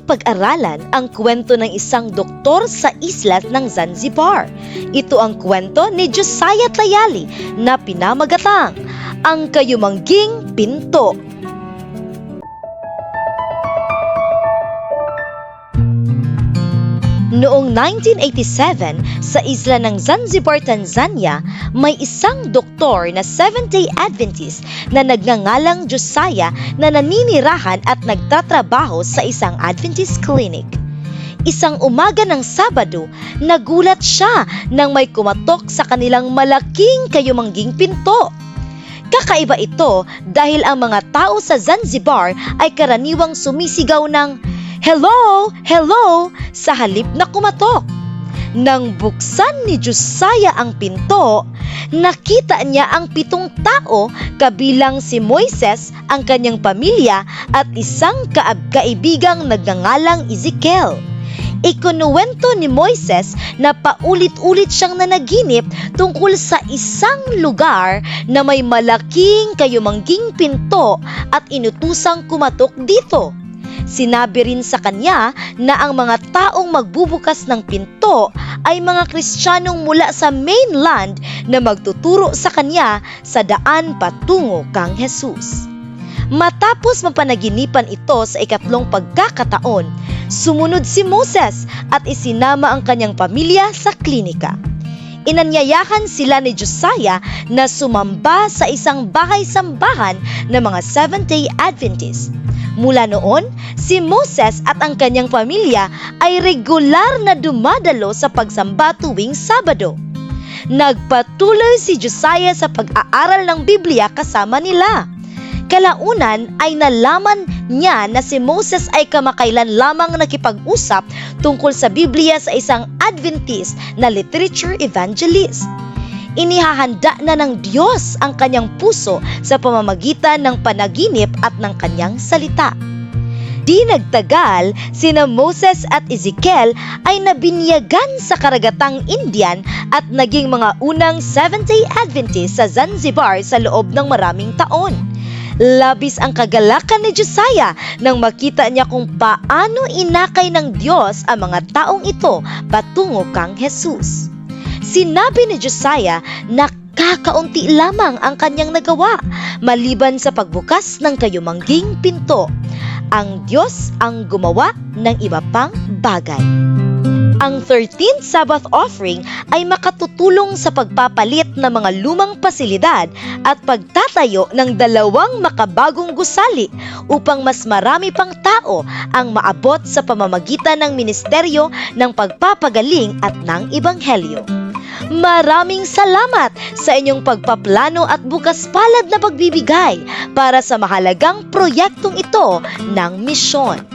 pag-aralan ang kwento ng isang doktor sa isla ng Zanzibar. Ito ang kwento ni Josiah Tayali na pinamagatang Ang Kayumangging Pinto. Noong 1987, sa isla ng Zanzibar, Tanzania, may isang doktor na Seventh-day Adventist na nagngangalang Josiah na naninirahan at nagtatrabaho sa isang Adventist clinic. Isang umaga ng Sabado, nagulat siya nang may kumatok sa kanilang malaking kayumangging pinto. Kakaiba ito dahil ang mga tao sa Zanzibar ay karaniwang sumisigaw ng "Hello! Hello!" sa halip na kumatok. Nang buksan ni Josiah ang pinto, nakita niya ang 7 tao kabilang si Moises, ang kanyang pamilya at isang kaibigang nagngangalang Ezekiel. Ikunuwento ni Moises na paulit-ulit siyang nanaginip tungkol sa isang lugar na may malaking kayumangging pinto at inutusang kumatok dito. Sinabi rin sa kanya na ang mga taong magbubukas ng pinto ay mga Kristiyanong mula sa mainland na magtuturo sa kanya sa daan patungo kang Jesus. Matapos mapanaginipan ito sa 2 pagkakataon, sumunod si Moses at isinama ang kanyang pamilya sa klinika. Inanyayahan sila ni Josiah na sumamba sa isang bahay-sambahan ng mga Seventh-day Adventist. Mula noon, si Moses at ang kanyang pamilya ay regular na dumadalo sa pagsamba tuwing Sabado. Nagpatuloy si Josiah sa pag-aaral ng Biblia kasama nila. Kalaunan ay nalaman niya na si Moses ay kamakailan lamang nakipag-usap tungkol sa Biblia sa isang Adventist na literature evangelist. Inihahanda na ng Diyos ang kanyang puso sa pamamagitan ng panaginip at ng kanyang salita. Di nagtagal, sina Moses at Ezekiel ay nabinyagan sa karagatang Indian at naging mga unang Seventh-day Adventist sa Zanzibar sa loob ng maraming taon. Labis ang kagalakan ni Josiah nang makita niya kung paano inakay ng Diyos ang mga taong ito patungo kang Jesus. Sinabi ni Josiah na kakaunti lamang ang kanyang nagawa maliban sa pagbukas ng kayumangging pinto. Ang Diyos ang gumawa ng iba pang bagay. Ang 13th Sabbath offering ay makatutulong sa pagpapalit ng mga lumang pasilidad at pagtatayo ng 2 makabagong gusali upang mas marami pang tao ang maabot sa pamamagitan ng ministeryo ng pagpapagaling at ng ebanghelyo. Maraming salamat sa inyong pagpaplano at bukas palad na pagbibigay para sa mahalagang proyektong ito ng misyon.